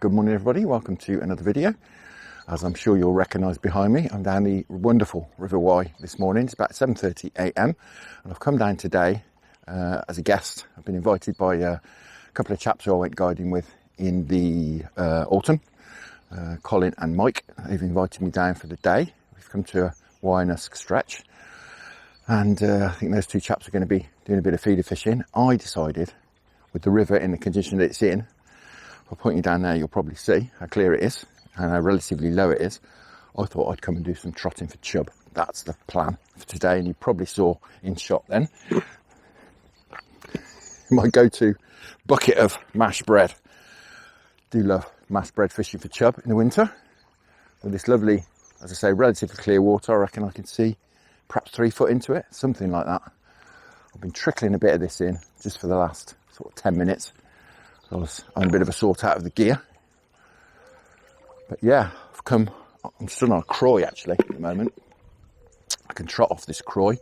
Good morning everybody, welcome to another video. As I'm sure you'll recognise behind me, I'm down the wonderful River Wye this morning. It's about 7:30 a.m. and I've come down today as a guest. I've been invited by a couple of chaps who I went guiding with in the autumn, Colin and Mike. They've invited me down for the day. We've come to a Wye-esque stretch and I think those two chaps are going to be doing a bit of feeder fishing. I decided, with the river in the condition that it's in, if I point you down there, you'll probably see how clear it is and how relatively low it is. I thought I'd come and do some trotting for chub. That's the plan for today, and you probably saw in shot then my go-to bucket of mashed bread. Do love mashed bread fishing for chub in the winter. With this lovely, as I say, relatively clear water, I reckon I can see perhaps 3 foot into it, something like that. I've been trickling a bit of this in just for the last sort of 10 minutes. I was on a bit of a sort out of the gear. But yeah, I'm still on a croy actually at the moment. I can trot off this croy.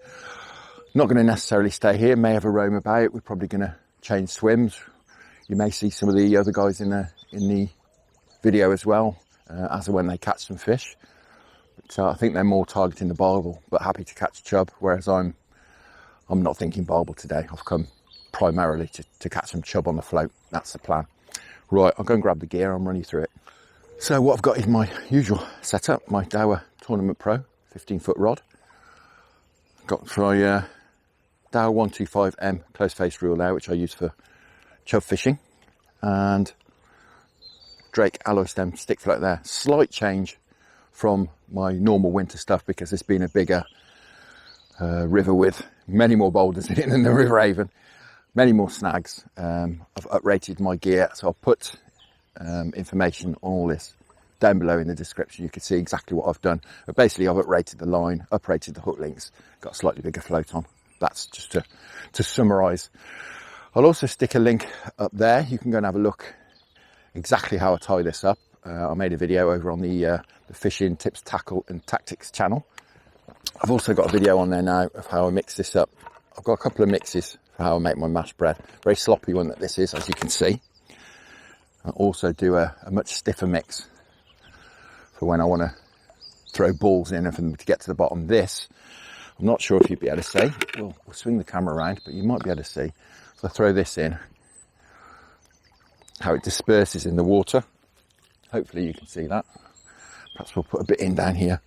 Not going to necessarily stay here, may have a roam about. We're probably going to change swims. You may see some of the other guys in the video as well, as and when they catch some fish. But I think they're more targeting the barbel, but happy to catch chub, whereas I'm not thinking barbel today. I've come primarily to catch some chub on the float. That's the plan. Right, I'll go and grab the gear, I'll run you through it. So what I've got is my usual setup, my Dower Tournament Pro 15-foot rod. Got my Dower 125M close face reel there, which I use for chub fishing, and Drake alloy stem stick float there. Slight change from my normal winter stuff because it's been a bigger river with many more boulders in it than the River Avon. Many more snags. I've uprated my gear, so I'll put information on all this down below in the description. You can see exactly what I've done. But basically, I've uprated the line, uprated the hook links, got a slightly bigger float on. That's just to summarise. I'll also stick a link up there. You can go and have a look exactly how I tie this up. I made a video over on the Fishing Tips, Tackle and Tactics channel. I've also got a video on there now of how I mix this up. I've got a couple of mixes for how I make my mashed bread. Very sloppy one that this is, as you can see. I also do a much stiffer mix for when I want to throw balls in and for them to get to the bottom. This, I'm not sure if you'd be able to see. We'll swing the camera around, but you might be able to see. If I throw this in, how it disperses in the water. Hopefully you can see that. Perhaps we'll put a bit in down here.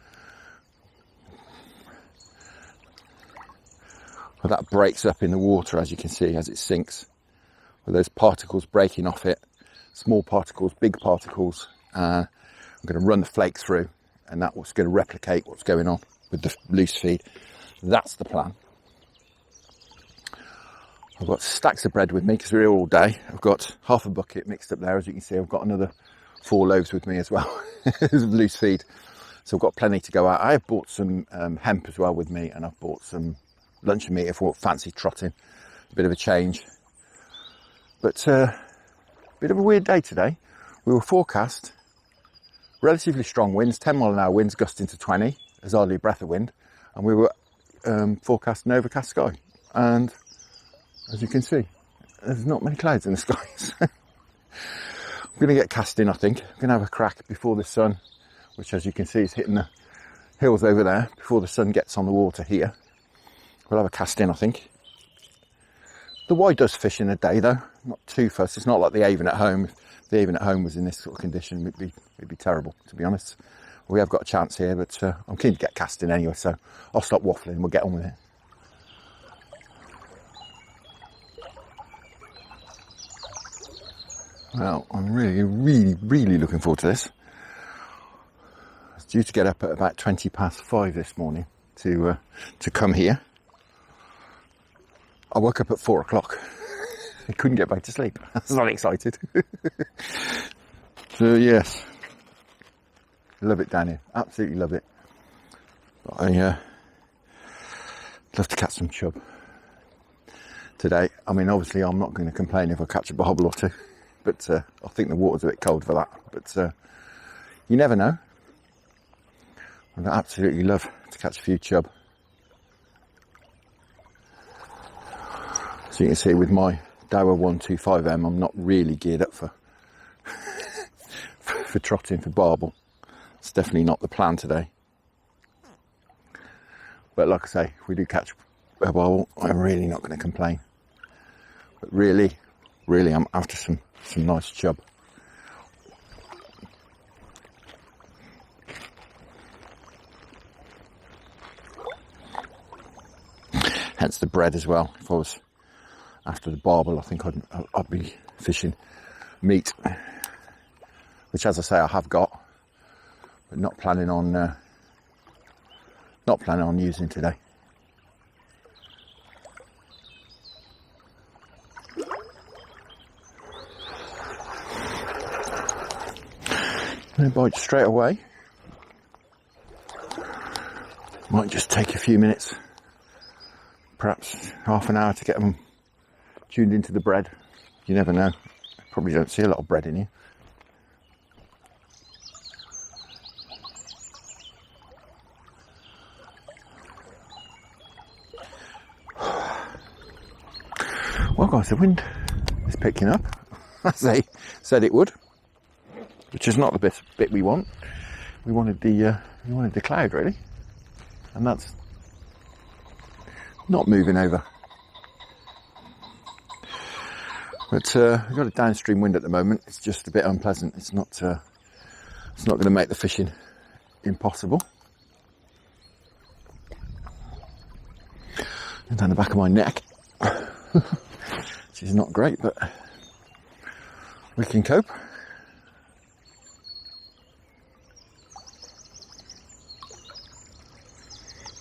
Well, that breaks up in the water, as you can see, as it sinks. With those particles breaking off it. Small particles, big particles. I'm going to run the flake through, and that's what's going to replicate what's going on with the loose feed. That's the plan. I've got stacks of bread with me because we're here all day. I've got half a bucket mixed up there, as you can see. I've got another 4 loaves with me as well. Loose feed. So I've got plenty to go out. I have bought some hemp as well with me, and I've bought some luncheon meat if I fancy trotting. A bit of a change. But a bit of a weird day today. We were forecast relatively strong winds, 10-mile-an-hour winds gusting to 20. There's hardly a breath of wind. And we were forecast an overcast sky. And as you can see, there's not many clouds in the skies. I'm going to get cast in, I think. I'm going to have a crack before the sun, which as you can see is hitting the hills over there, before the sun gets on the water here. We'll have a cast in, I think. The Wye does fish in a day though, not too fussed. It's not like the Avon at home. If the Avon at home was in this sort of condition, it'd be terrible, to be honest. We have got a chance here, but I'm keen to get cast in anyway, so I'll stop waffling and we'll get on with it. Well, I'm really looking forward to this. I was due to get up at about 5:20 this morning to come here. I woke up at 4 o'clock. I couldn't get back to sleep. I was not excited. So yes, love it down here. Absolutely love it. But I love to catch some chub today. I mean, obviously, I'm not going to complain if I catch a barbel or two. But I think the water's a bit cold for that. But you never know. I'd absolutely love to catch a few chub. So you can see with my Dower 125M, I'm not really geared up for for trotting for barbel. It's definitely not the plan today. But like I say, if we do catch a barbel, I'm really not going to complain. But really, I'm after some nice chub. Hence the bread as well. If I was after the barbel, I think I'd be fishing meat, which, as I say, I have got, but not planning on using today. No bite straight away. Might just take a few minutes, perhaps half an hour, to get them tuned into the bread. You never know. Probably don't see a lot of bread in here. Well guys, the wind is picking up, as they said it would, which is not the bit we want. We wanted the cloud, really, and that's not moving over. But we've got a downstream wind at the moment. It's just a bit unpleasant. It's not going to make the fishing impossible. And down the back of my neck, which is not great, but we can cope.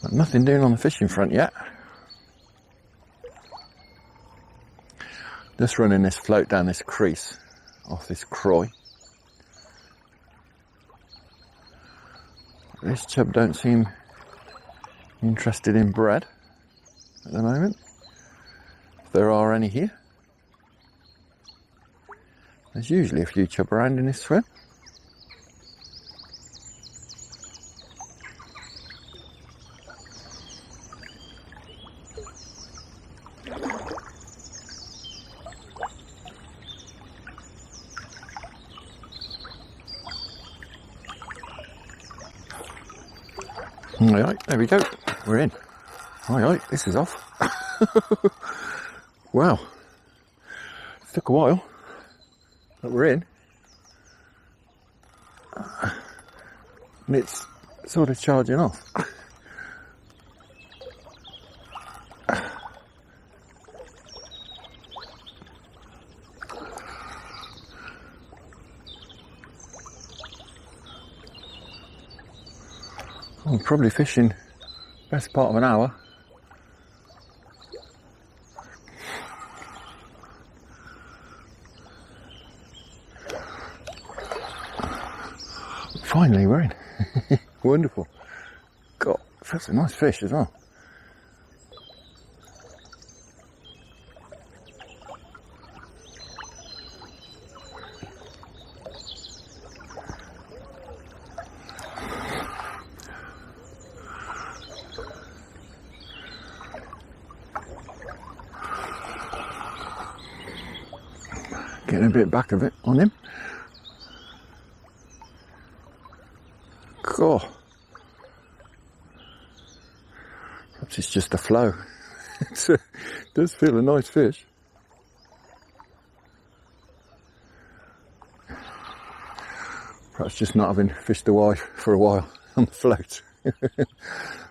But nothing doing on the fishing front yet. Just running this float down this crease off this croy. This chub don't seem interested in bread at the moment, if there are any here. There's usually a few chub around in this swim. Alright, there we go. We're in. Alright, this is off. Wow. It took a while, but we're in. And it's sort of charging off. I'm probably fishing best part of an hour. Finally we're in. Wonderful. God, that's a nice fish as well. Getting a bit back of it on him. God. Perhaps it's just a flow. It does feel a nice fish. Perhaps just not having fished for a while on the float.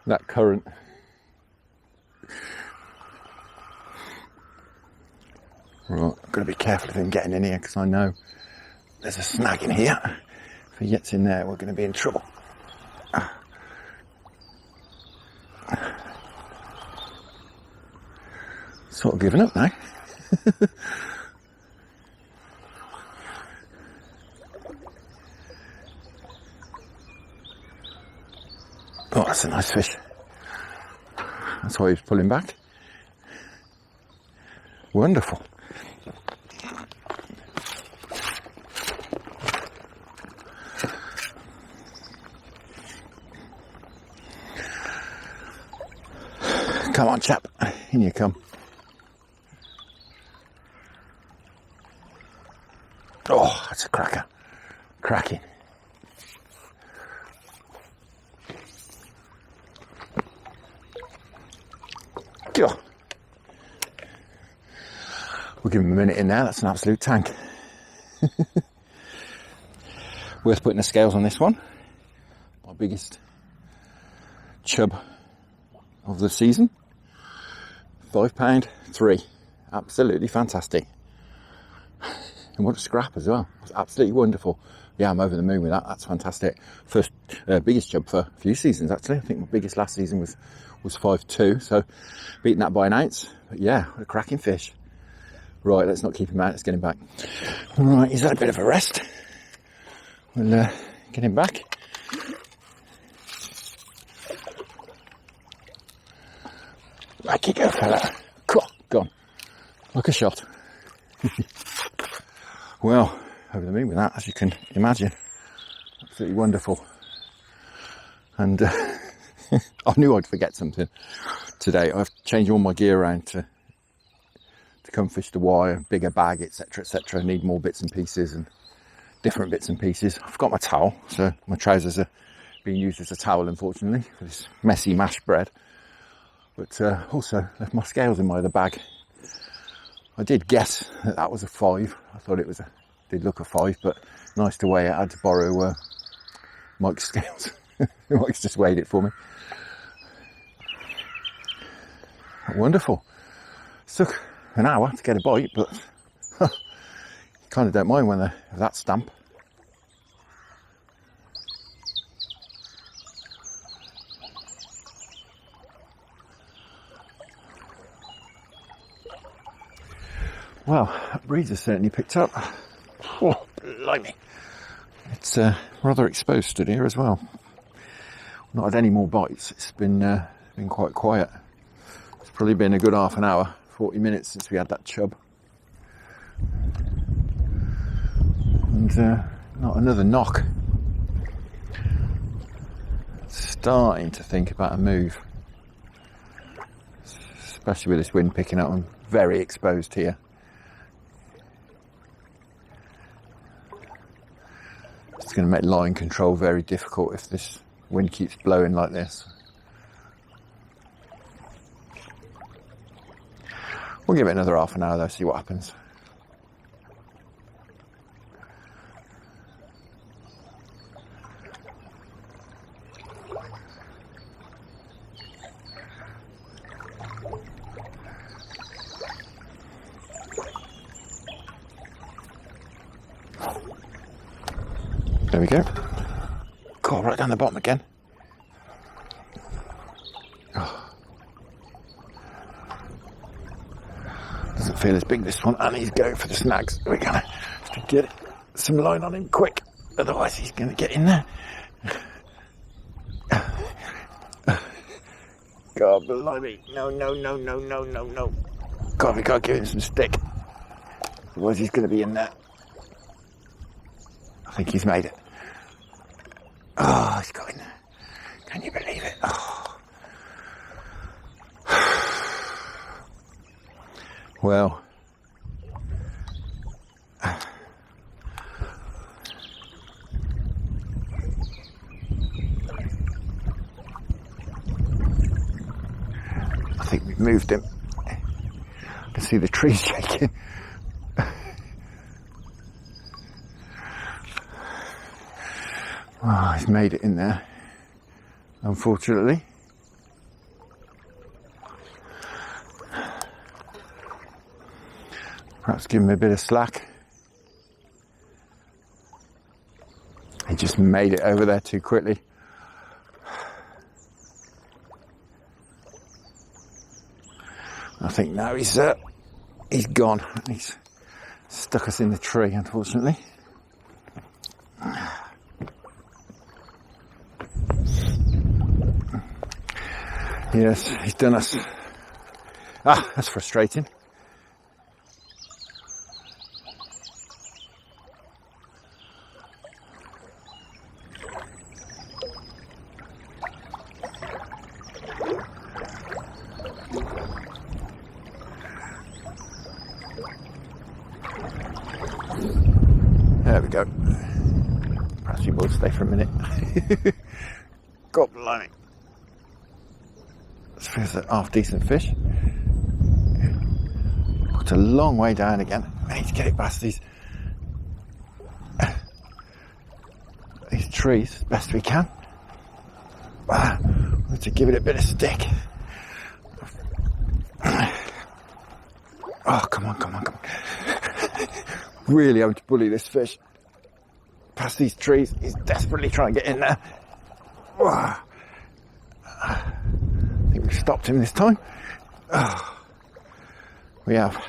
That current. Right, I've got to be careful of him getting in here, because I know there's a snag in here. If he gets in there, we're going to be in trouble. Sort of giving up now. Oh, that's a nice fish. That's why he's pulling back. Wonderful. Come on, chap. In you come. Oh, that's a cracker. Cracking. give him a minute in there. That's an absolute tank. Worth putting the scales on this one. My biggest chub of the season. £5.3. Absolutely fantastic. And what a scrap as well. It's absolutely wonderful. Yeah, I'm over the moon with that. That's fantastic. First biggest chub for a few seasons actually. I think my biggest last season was 5.2. So beating that by an ounce. But yeah, what a cracking fish. Right, let's not keep him out. Let's get him back. Right, he's had a bit of a rest. We'll get him back. Back you go, fella. Cool, gone. Like a shot. Well, over the moon with that, as you can imagine. Absolutely wonderful. And I knew I'd forget something today. I've changed all my gear around to come fish the wire, bigger bag, etc, etc. I need more bits and pieces and different bits and pieces. I've got my towel, so my trousers are being used as a towel, unfortunately, for this messy mashed bread. But also left my scales in my other bag. I did guess that was a 5. I thought it was did look a 5, but nice to weigh it. I had to borrow Mike's scales. Mike's just weighed it for me. Wonderful. It took an hour to get a bite, but you kind of don't mind when they're that stamp. Well, that breeze has certainly picked up. Oh, blimey. It's rather exposed stood here as well. Not had any more bites. It's been quite quiet. It's probably been a good half an hour, 40 minutes since we had that chub. And not another knock. Starting to think about a move. Especially with this wind picking up. I'm very exposed here. It's going to make line control very difficult if this wind keeps blowing like this. We'll give it another half an hour though, see what happens. There we go. God, right down the bottom again. Oh. Doesn't feel as big, this one, and he's going for the snags. We're gonna have to get some line on him quick, otherwise he's gonna get in there. God blimey. No. God, we gotta give him some stick. Otherwise he's gonna be in there. I think he's made it. Oh, he's got in there. Can you believe it? Oh. Well. I think we've moved him. I can see the trees shaking. Oh, he's made it in there, unfortunately. Perhaps give him a bit of slack. He just made it over there too quickly. I think now he's gone. He's stuck us in the tree, unfortunately. Yes, he's done us. Ah, that's frustrating. There we go. Perhaps we will stay for a minute. God blimey. This feels like half decent fish. It's a long way down again. I need to get it past these trees as best we can. We need to give it a bit of stick. Oh, come on. Really having to bully this fish past these trees. He's desperately trying to get in there. I think we've stopped him this time. We have.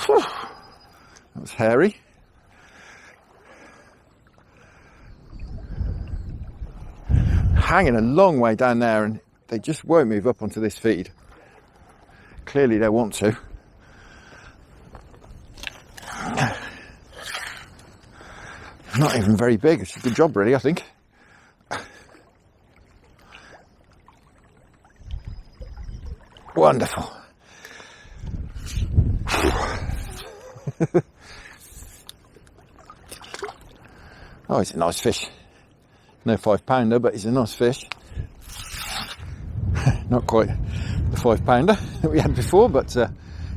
That was hairy. Hanging a long way down there, and they just won't move up onto this feed. Clearly they want to. Not even very big. It's a good job, really, I think. Wonderful. Oh, it's a nice fish. No 5-pounder, but he's a nice fish. Not quite the 5-pounder that we had before, but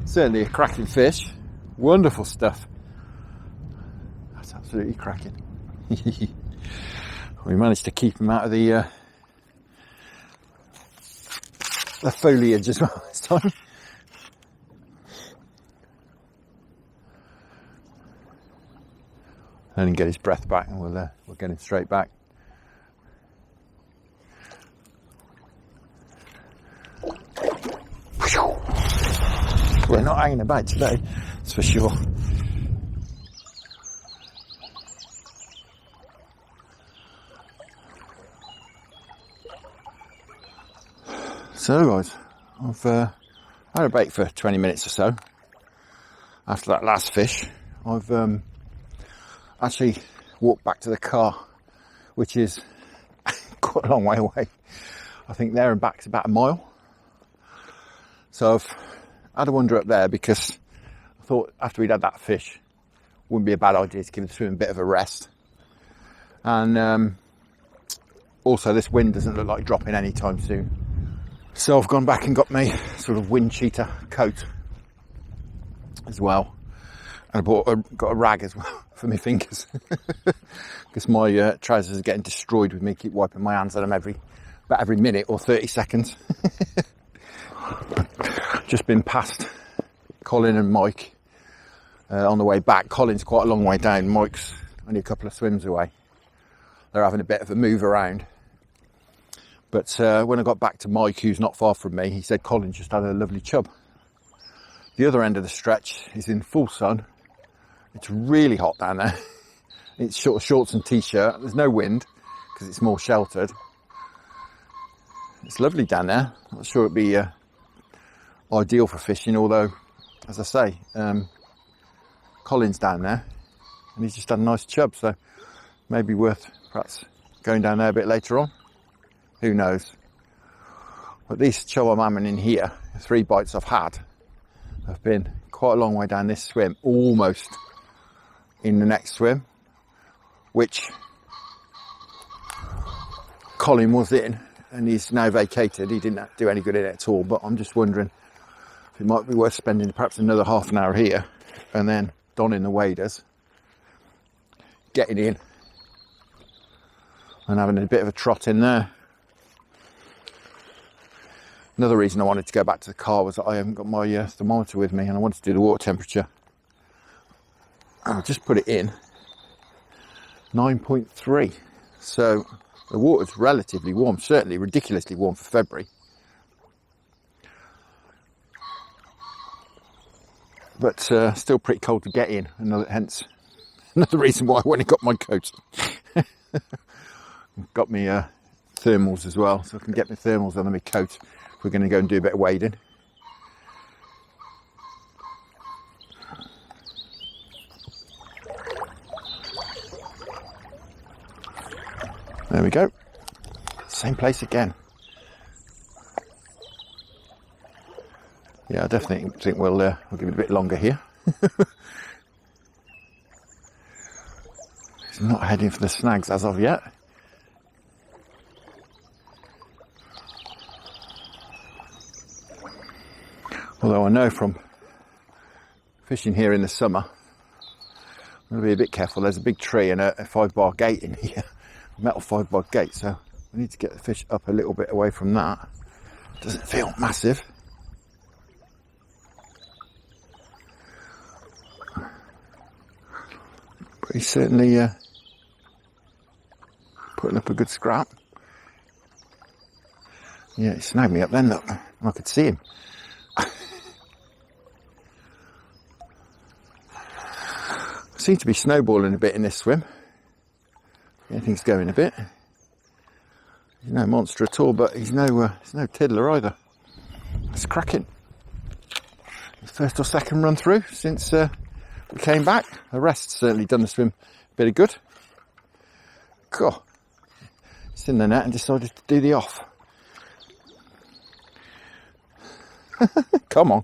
certainly a cracking fish. Wonderful stuff. That's absolutely cracking. We managed to keep him out of the foliage as well this time. Let him get his breath back, and we'll get him straight back. We're not hanging about today, that's for sure. So guys, I've had a bait for 20 minutes or so. After that last fish, I've actually walked back to the car, which is quite a long way away. I think there and back's about a mile. So I've had a wander up there because I thought after we'd had that fish, wouldn't be a bad idea to give the swim a bit of a rest. And also this wind doesn't look like dropping anytime soon. So I've gone back and got my sort of wind cheater coat as well. And I got a rag as well for my fingers. Because my trousers are getting destroyed with me keep wiping my hands on them about every minute or 30 seconds. Just been past Colin and Mike on the way back. Colin's quite a long way down. Mike's only a couple of swims away. They're having a bit of a move around. But when I got back to Mike, who's not far from me, he said Colin just had a lovely chub. The other end of the stretch is in full sun. It's really hot down there. It's shorts and t-shirt. There's no wind because it's more sheltered. It's lovely down there. I'm not sure it'd be ideal for fishing, although, as I say, Colin's down there and he's just had a nice chub, so maybe worth perhaps going down there a bit later on. Who knows? But these chub I'm having in here, the 3 bites I've had, have been quite a long way down this swim, almost in the next swim, which Colin was in, and he's now vacated. He didn't do any good in it at all, but I'm just wondering if it might be worth spending perhaps another half an hour here and then donning the waders, getting in and having a bit of a trot in there. Another reason I wanted to go back to the car was that I haven't got my thermometer with me, and I wanted to do the water temperature. I'll just put it in 9.3. So the water's relatively warm, certainly ridiculously warm for February. But still pretty cold to get in, hence another reason why I went and got my coat. Got me thermals as well, so I can get my thermals under my coat. We're going to go and do a bit of wading. There we go. Same place again. Yeah, I definitely think we'll give it a bit longer here. He's not heading for the snags as of yet. Although I know from fishing here in the summer, I'm going to be a bit careful. There's a big tree and a 5-bar gate in here, a metal 5-bar gate, so I need to get the fish up a little bit away from that. Doesn't feel massive. But he's certainly putting up a good scrap. Yeah, he snagged me up then, look. I could see him. Seem to be snowballing a bit in this swim. Everything's going a bit. He's no monster at all, but he's no tiddler either. It's cracking. First or second run through since we came back. The rest's certainly done the swim a bit of good. Cool. It's in the net and decided to do the off. Come on.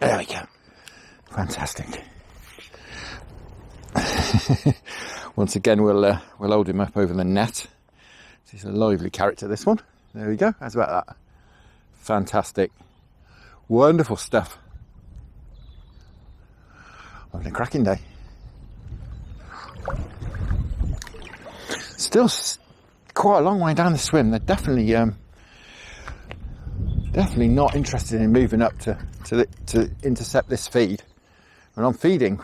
There we go. Fantastic. Once again, we'll hold him up over the net. He's a lively character, this one. There we go. How's about that? Fantastic. Wonderful stuff. Having a cracking day. Still quite a long way down the swim. They're definitely not interested in moving up to intercept this feed. And I'm feeding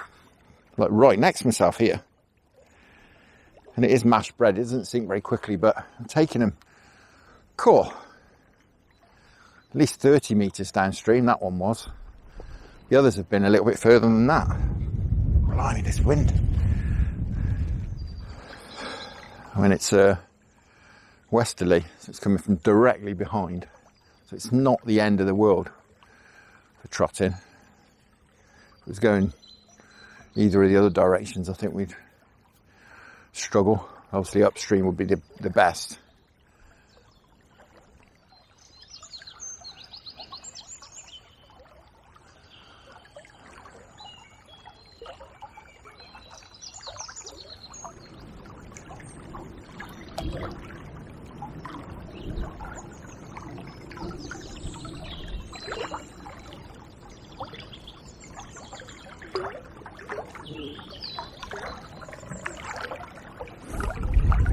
like right next to myself here. And it is mashed bread. It doesn't sink very quickly, but I'm taking them, cool, at least 30 metres downstream. That one was. The others have been a little bit further than that. Blimey, this wind. I mean, it's westerly, so it's coming from directly behind. So it's not the end of the world for trotting. If it was going either of the other directions, I think we'd struggle. Obviously upstream would be the best.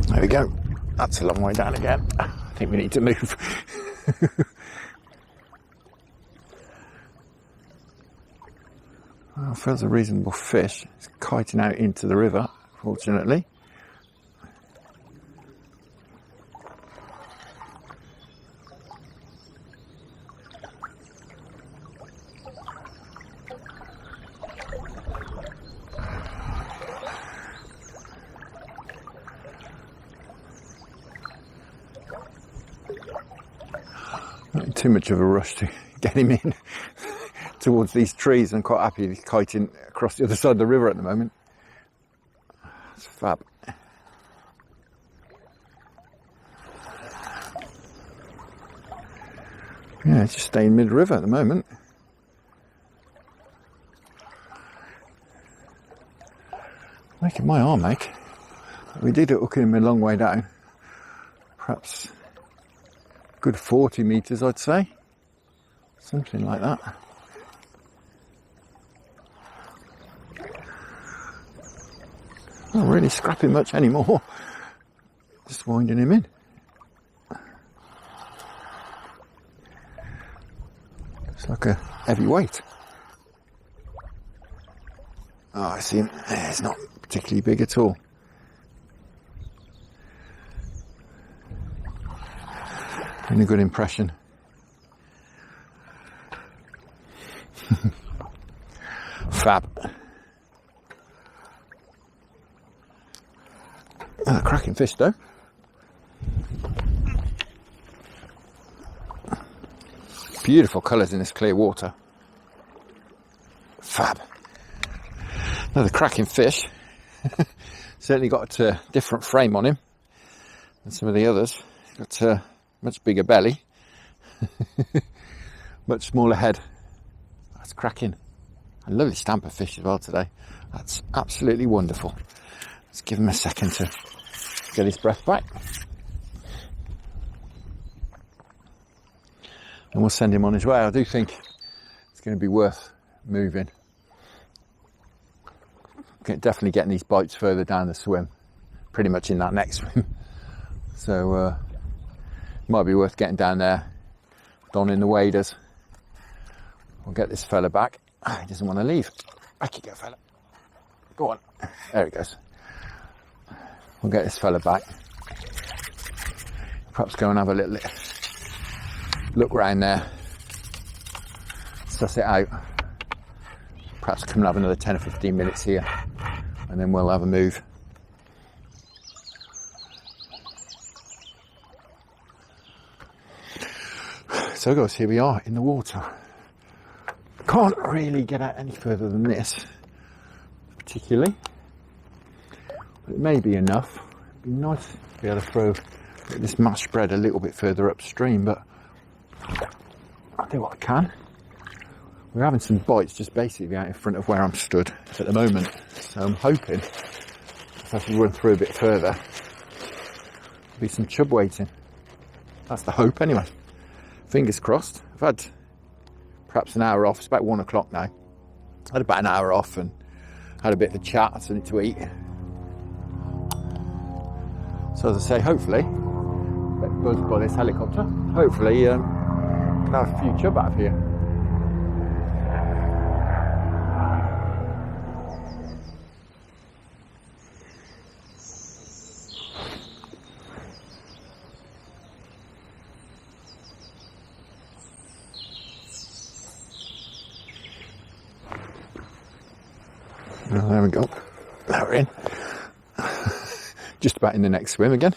There we go. That's a long way down again. I think we need to move. Well, feels a reasonable fish. It's kiting out into the river, fortunately. Not in too much of a rush to get him in towards these trees. I'm quite happy he's kiting across the other side of the river at the moment. It's fab. Yeah, it's just staying mid-river at the moment. Making my arm ache. We did it hooking him a long way down. Perhaps good 40 metres, I'd say. Something like that. Not really scrapping much anymore. Just winding him in. It's like a heavy weight. Oh, I see him. It's not particularly big at all. Been a good impression. Fab. Oh, cracking fish though. Beautiful colours in this clear water. Fab. Another cracking fish. Certainly got a different frame on him than some of the others. Got a much bigger belly. Much smaller head. That's cracking. A lovely stamp of fish as well today. That's absolutely wonderful. Let's give him a second to get his breath back. and we'll send him on his way. I do think it's going to be worth moving. Definitely getting these bites further down the swim, pretty much in that next swim. So it might be worth getting down there, donning the waders. We'll get this fella back. He doesn't want to leave. Back you go, fella. Go on. There he goes. We'll get this fella back. Perhaps go and have a little look round there. Suss it out. Perhaps come and have another 10 or 15 minutes here, and then we'll have a move. So guys, here we are in the water. Can't really get out any further than this, particularly. But it may be enough. It'd be nice to be able to throw this mash spread a little bit further upstream, but I'll do what I can. We're having some bites just basically out in front of where I'm stood at the moment. So I'm hoping if I can run through a bit further, there'll be some chub waiting. That's the hope anyway. Fingers crossed. I've had perhaps an hour off. It's about 1 o'clock now. I had about an hour off and had a bit of a chat, had something to eat. So as I say, hopefully, a bit buzzed by this helicopter, hopefully can have a few chub out of here. Oh, there we go. Now we're in. Just about in the next swim again.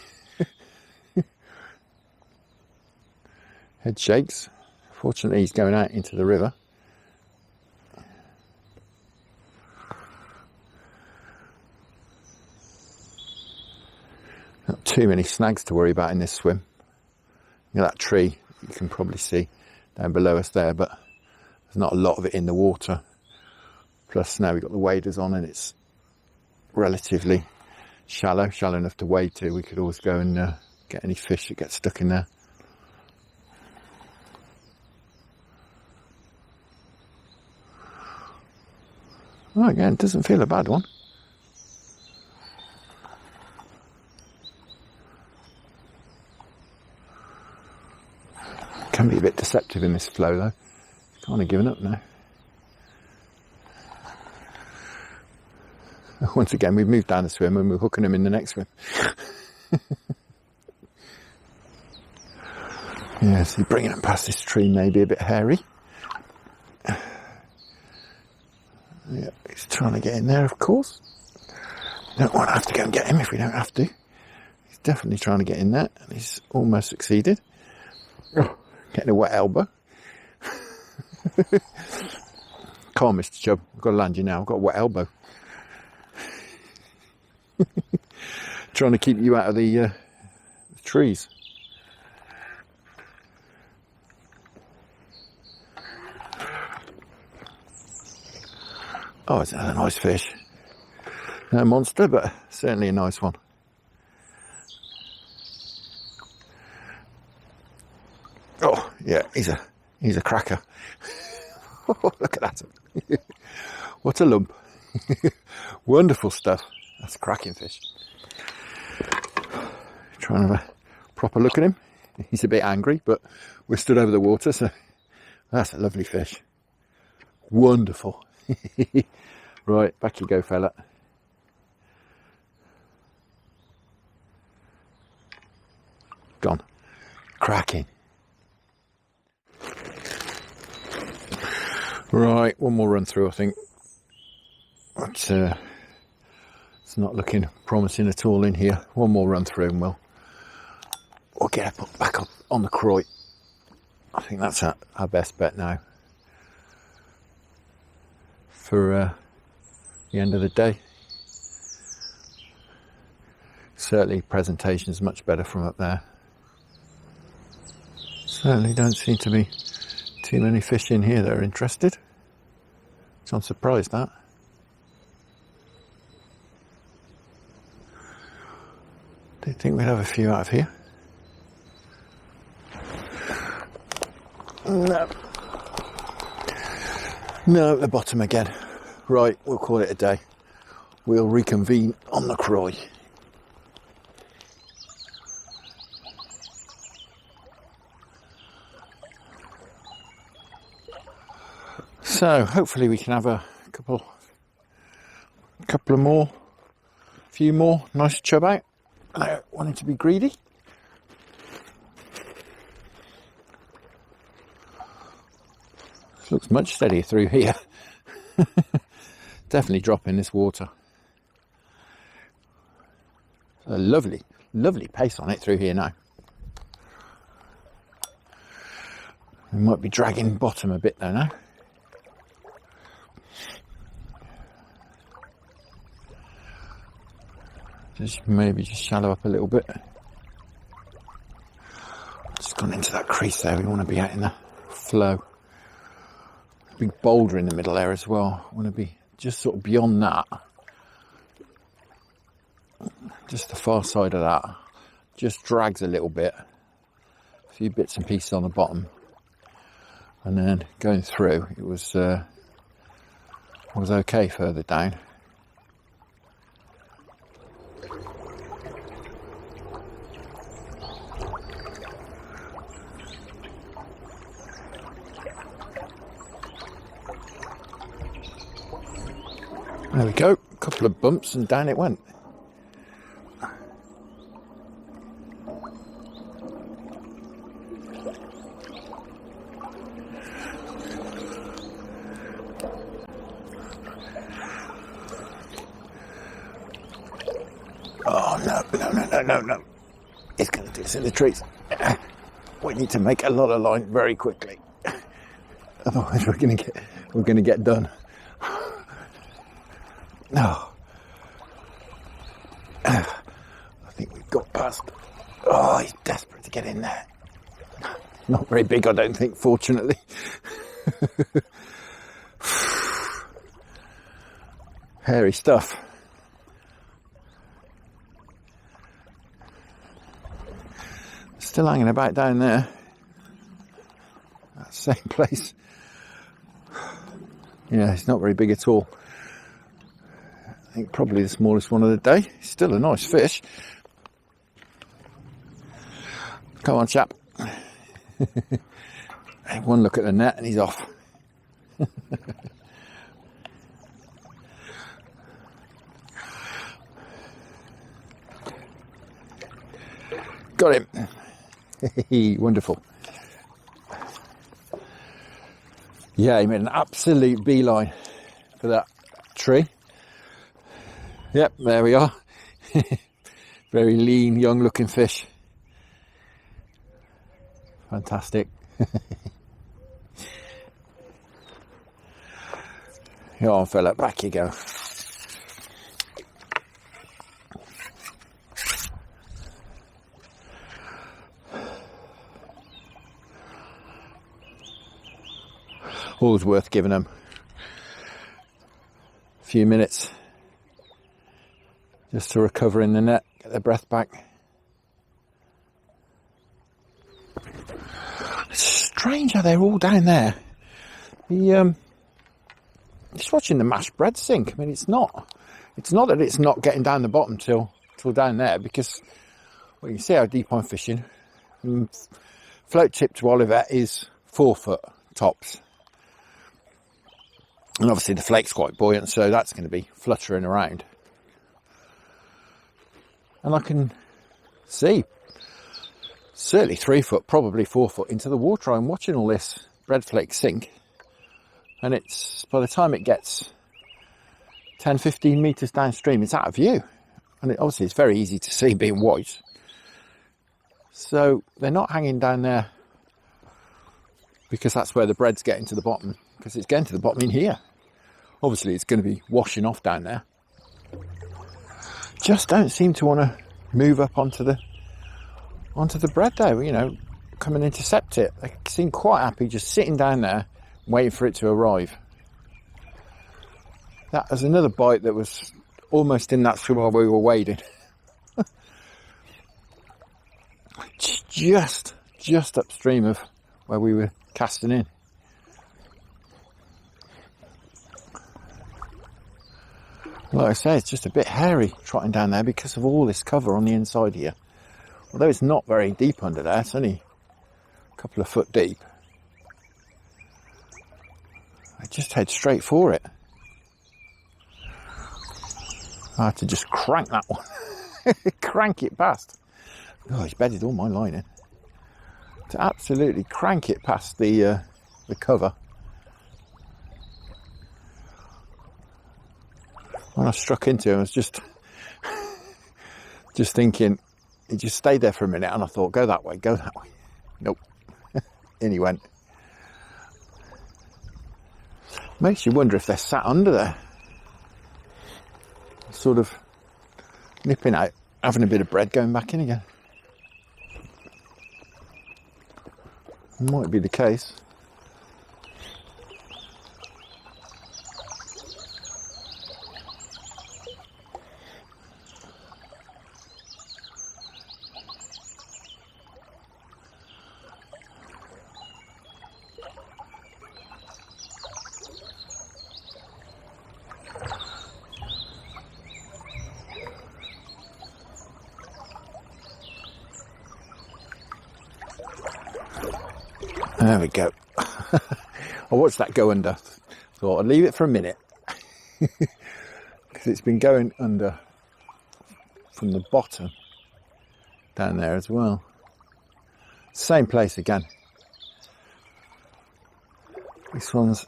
Head shakes. Fortunately, he's going out into the river. Not too many snags to worry about in this swim. You know, that tree you can probably see down below us there, but there's not a lot of it in the water. Plus now we've got the waders on and it's relatively shallow enough to wade to. We could always go and get any fish that get stuck in there. Oh, again, it doesn't feel a bad one. Can be a bit deceptive in this flow though. Kind of giving up now. Once again, we've moved down the swim and we're hooking them in the next swim. Yeah, see, bringing them past this tree may be a bit hairy. Yeah, he's trying to get in there, of course. Don't want to have to go and get him if we don't have to. He's definitely trying to get in there, and he's almost succeeded. Oh, getting a wet elbow. Come on, Mr. Chub, I've got to land you now. I've got a wet elbow. Trying to keep you out of the trees. Oh, it's a nice fish. No monster, but certainly a nice one. Oh, yeah, he's a cracker. Oh, look at that. What a lump. Wonderful stuff. That's a cracking fish. Trying to have a proper look at him. He's a bit angry, but we're stood over the water, so that's a lovely fish. Wonderful. Right, back you go, fella. Gone. Cracking. Right, one more run through, I think. But it's not looking promising at all in here. One more run through and we'll get back up on the Croy. I think that's our best bet now for the end of the day. Certainly presentation is much better from up there. Certainly don't seem to be too many fish in here that are interested, which I'm surprised at. Didn't think we'd have a few out of here. No. No, at the bottom again. Right, we'll call it a day. We'll reconvene on the Croy. So hopefully we can have a couple of more, few more nice chub out. I don't want it to be greedy. This looks much steadier through here. Definitely dropping this water. A lovely, lovely pace on it through here now. We might be dragging bottom a bit though now. Maybe just shallow up a little bit. Just gone into that crease there. We want to be out in the flow. Big boulder in the middle there as well. I want to be just sort of beyond that. Just the far side of that. Just drags a little bit. A few bits and pieces on the bottom. And then going through, it was okay further down. There we go, a couple of bumps and down it went. Oh no. It's going to do us in the trees. We need to make a lot of line very quickly. Otherwise we're going to get done. No. I think we've got past. Oh, he's desperate to get in there. Not very big, I don't think, fortunately. Hairy stuff. Still hanging about down there. That same place. Yeah, it's not very big at all. I think probably the smallest one of the day. Still a nice fish. Come on, chap. One look at the net and he's off. Got him. Wonderful. Yeah, he made an absolute beeline for that tree. Yep, there we are. Very lean, young looking fish. Fantastic. Come on, fella, back you go. Always worth giving them a few minutes just to recover in the net, get their breath back. It's strange how they're all down there. Just watching the mashed bread sink. I mean, it's not that it's not getting down the bottom till down there, because well, you can see how deep I'm fishing. Float tip to Olivet is 4 foot tops. And obviously the flake's quite buoyant, so that's going to be fluttering around. And I can see certainly 3 foot, probably 4 foot into the water. I'm watching all this bread flake sink. And it's, by the time it gets 10, 15 metres downstream, it's out of view. And obviously it's very easy to see being white. So they're not hanging down there because that's where the bread's getting to the bottom. Because it's getting to the bottom in here. Obviously it's going to be washing off down there. Just don't seem to want to move up onto the bread there, you know, come and intercept it. They seem quite happy just sitting down there, waiting for it to arrive. That was another bite that was almost in that swim while we were wading. just upstream of where we were casting in. Like I say, it's just a bit hairy trotting down there because of all this cover on the inside here. Although it's not very deep under there, it's only a couple of foot deep. I just head straight for it. I had to just crank that one. Crank it past. Oh, he's bedded all my line in. To absolutely crank it past the cover. When I struck into him, I was just thinking, he just stayed there for a minute, and I thought, go that way, go that way. Nope. In he went. Makes you wonder if they're sat under there, sort of nipping out, having a bit of bread, going back in again. Might be the case. There we go. I watched that go under. Thought I'd leave it for a minute. Because it's been going under from the bottom down there as well. Same place again. This one's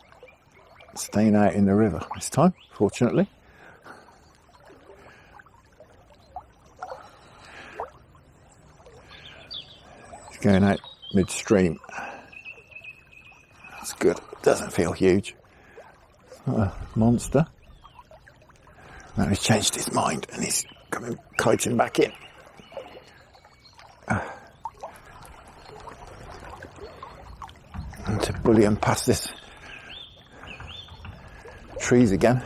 staying out in the river this time, fortunately. It's going out midstream. That's good. Doesn't feel huge. It's not a monster. Now he's changed his mind and he's coming kiting back in. And to bully him past this trees again.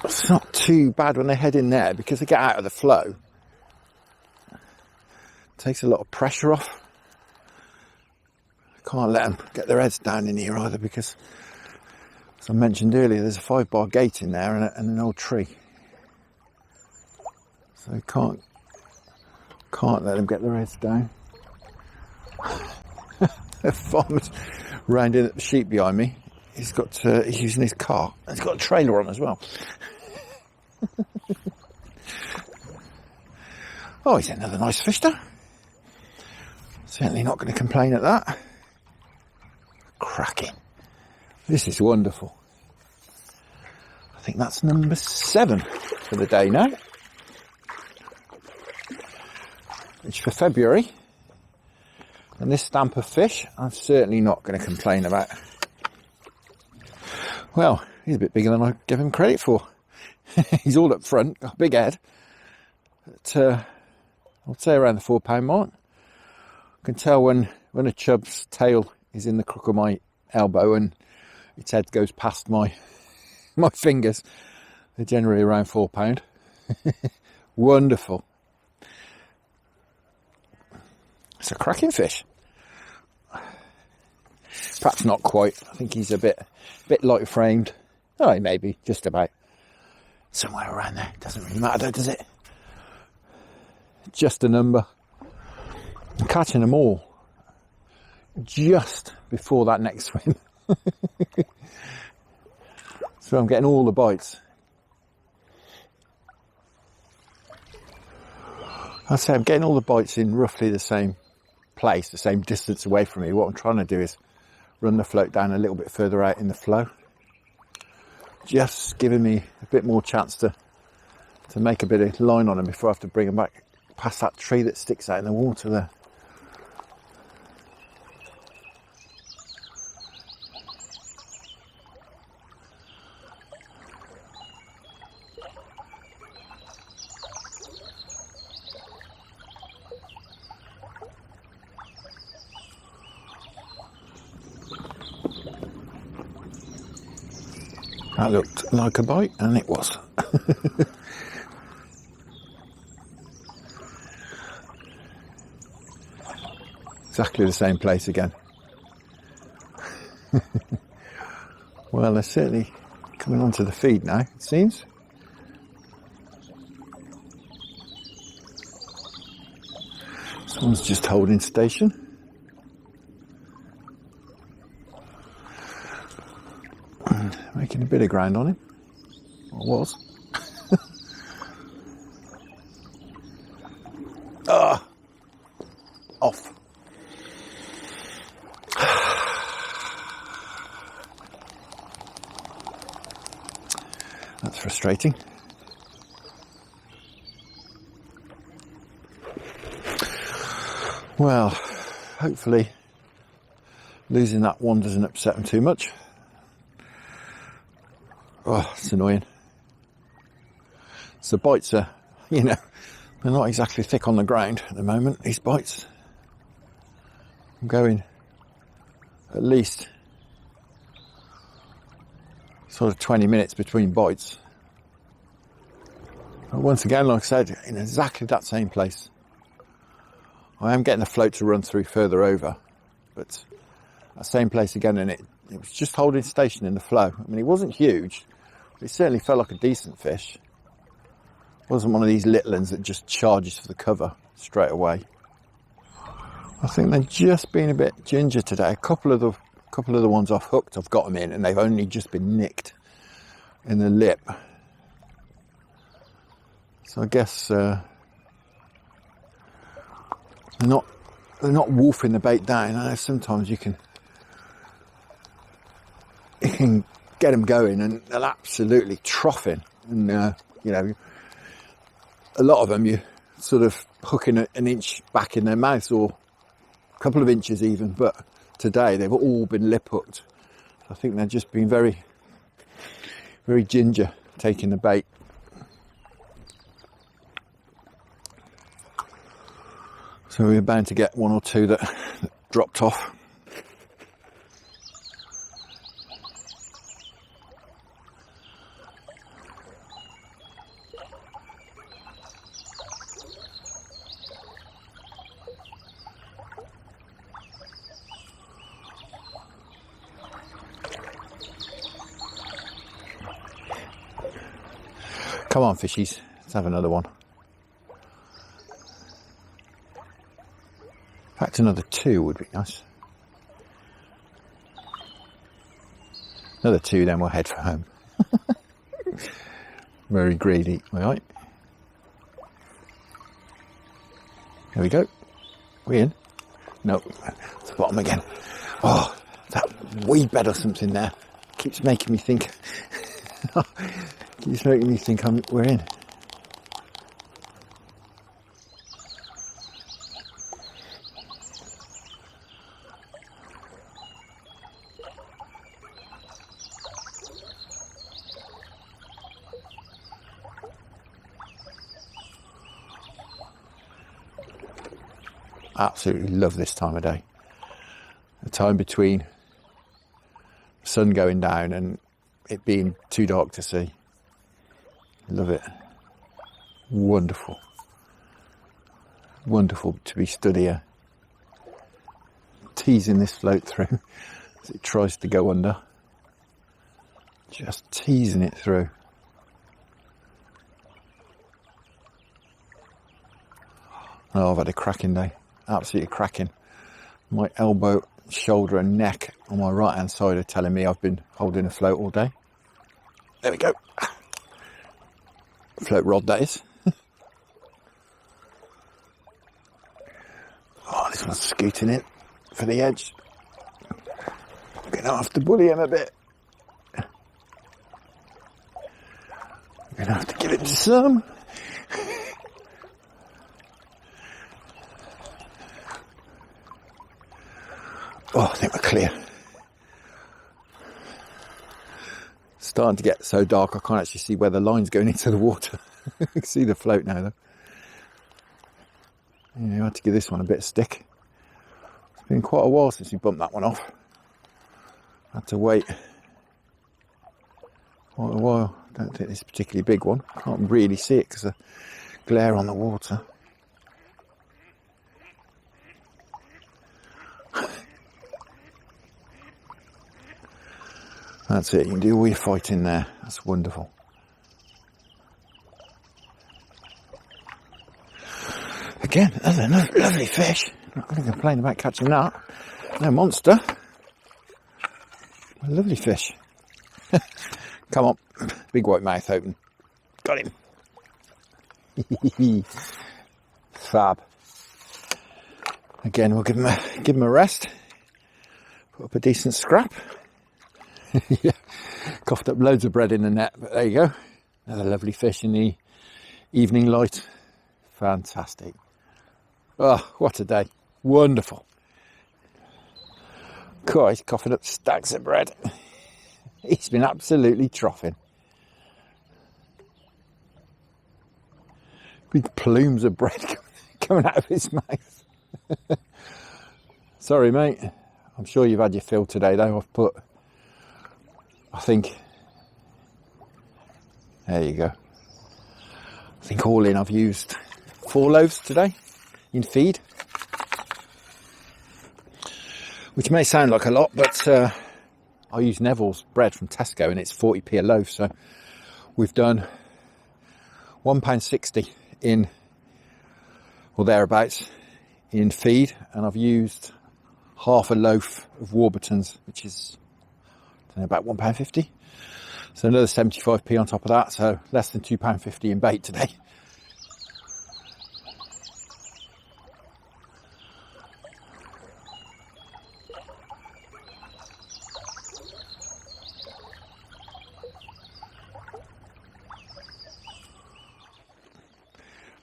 It's not too bad when they head in there because they get out of the flow. Takes a lot of pressure off. Can't let them get their heads down in here either because, as I mentioned earlier, there's a 5-bar gate in there and an old tree. So you can't let them get their heads down. The farmer's round in at the sheep behind me. He's using his car. He's got a trailer on as well. Oh, he's another nice fish there. Certainly not going to complain at that. Cracking. This is wonderful. I think that's number 7 for the day now. Which for February. And this stamp of fish, I'm certainly not going to complain about. Well, he's a bit bigger than I give him credit for. He's all up front, got a big head. But, I'd say around the 4 pound mark. I can tell when a chub's tail is in the crook of my elbow and its head goes past my fingers. They're generally around 4 pound. Wonderful. It's a cracking fish. Perhaps not quite. I think he's a bit light framed. Oh, maybe just about somewhere around there. Doesn't really matter though, does it? Just a number. I'm catching them all just before that next swim. So I'm getting all the bites. I'd say I'm getting all the bites in roughly the same place, the same distance away from me. What I'm trying to do is run the float down a little bit further out in the flow. Just giving me a bit more chance to make a bit of line on them before I have to bring them back past that tree that sticks out in the water there. That looked like a bite, and it was. Exactly the same place again. Well, they're certainly coming onto the feed now, it seems. Someone's just holding station. And making a bit of ground on him. Or was. Off. That's frustrating. Well, hopefully losing that one doesn't upset them too much. Oh, it's annoying. So bites are, you know, they're not exactly thick on the ground at the moment, these bites. I'm going at least sort of 20 minutes between bites. But once again, like I said, in exactly that same place. I am getting the float to run through further over, but that same place again, and it was just holding station in the flow. I mean, it wasn't huge, but it certainly felt like a decent fish. It wasn't one of these little ones that just charges for the cover straight away. I think they've just been a bit ginger today. A couple of the ones I've hooked, I've got them in, and they've only just been nicked in the lip. So I guess they're not wolfing the bait down. I know sometimes you can get them going and they're absolutely troughing. And you know, a lot of them you sort of hooking an inch back in their mouth or a couple of inches even. But today they've all been lip hooked. I think they've just been very, very ginger taking the bait. So we're bound to get one or two that dropped off. Come on, fishies, let's have another one. In fact, another two would be nice. Another two, then we'll head for home. Very greedy, alright. There we go. We in? No, it's the bottom again. Oh, that weed bed or something there keeps making me think. Keeps making me think we're in. Absolutely love this time of day. The time between the sun going down and it being too dark to see. Love it. Wonderful. Wonderful to be stood here, teasing this float through as it tries to go under. Just teasing it through. Oh, I've had a cracking day. Absolutely cracking. My elbow, shoulder and neck on my right hand side are telling me I've been holding a float all day. There we go. Float rod, that is. Oh, this one's scooting in for the edge. I'm going to have to bully him a bit. I'm going to have to give it some. Oh, I think we're clear. Starting to get so dark I can't actually see where the line's going into the water. I can see the float now though. Yeah, I had to give this one a bit of stick. It's been quite a while since we bumped that one off. I had to wait quite a while. I don't think it's a particularly big one. Can't really see it because of the glare on the water. That's it, you can do all your fighting there. That's wonderful. Again, that's another lovely fish. Not going to complain about catching that. No monster. A lovely fish. Come on, big white mouth open. Got him. Fab. Again, we'll give him a rest. Put up a decent scrap. Yeah, coughed up loads of bread in the net, but there you go. Another lovely fish in the evening light. Fantastic. Oh, what a day. Wonderful. God, he's coughing up stacks of bread. He's been absolutely troughing. Big plumes of bread coming out of his mouth. Sorry, mate. I'm sure you've had your fill today, though. I've put, I think, there you go. I think all in I've used 4 loaves today in feed. Which may sound like a lot, but I use Neville's bread from Tesco and it's 40p a loaf. So we've done £1.60 in, or thereabouts, in feed. And I've used half a loaf of Warburton's, which is, I don't know, about £1.50. So another 75p on top of that. So less than £2.50 in bait today.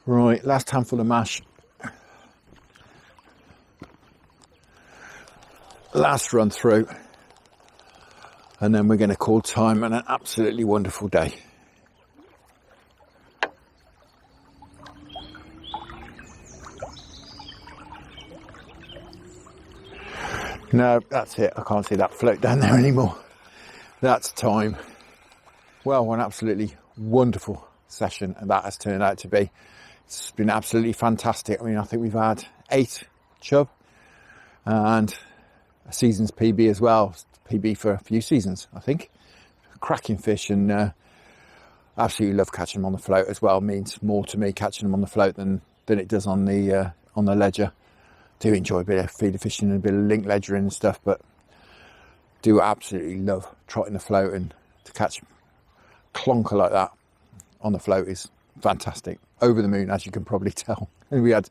Right, last handful of mash. Last run through. And then we're going to call time on an absolutely wonderful day. No, that's it. I can't see that float down there anymore. That's time. Well, an absolutely wonderful session, and that has turned out to be. It's been absolutely fantastic. I mean, I think we've had 8 chub and a season's PB as well. PB for a few seasons, I think. Cracking fish, and absolutely love catching them on the float as well. It means more to me catching them on the float than it does on the ledger. Do enjoy a bit of feeder fishing and a bit of link ledgering and stuff, but do absolutely love trotting the float, and to catch clonker like that on the float is fantastic. Over the moon, as you can probably tell. And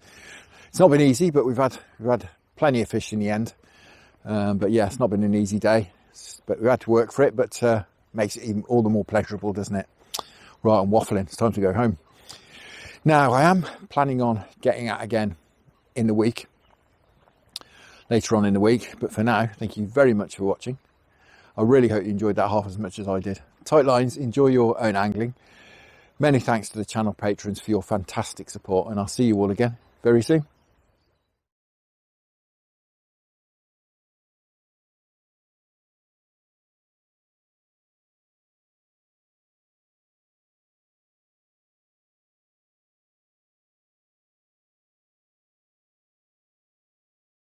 it's not been easy, but we've had plenty of fish in the end. But yeah, it's not been an easy day, but we've had to work for it, but makes it even all the more pleasurable, doesn't it? Right, I'm waffling. It's time to go home. Now, I am planning on getting out again in the week, later on in the week. But for now, thank you very much for watching. I really hope you enjoyed that half as much as I did. Tight lines, enjoy your own angling. Many thanks to the channel patrons for your fantastic support, and I'll see you all again very soon.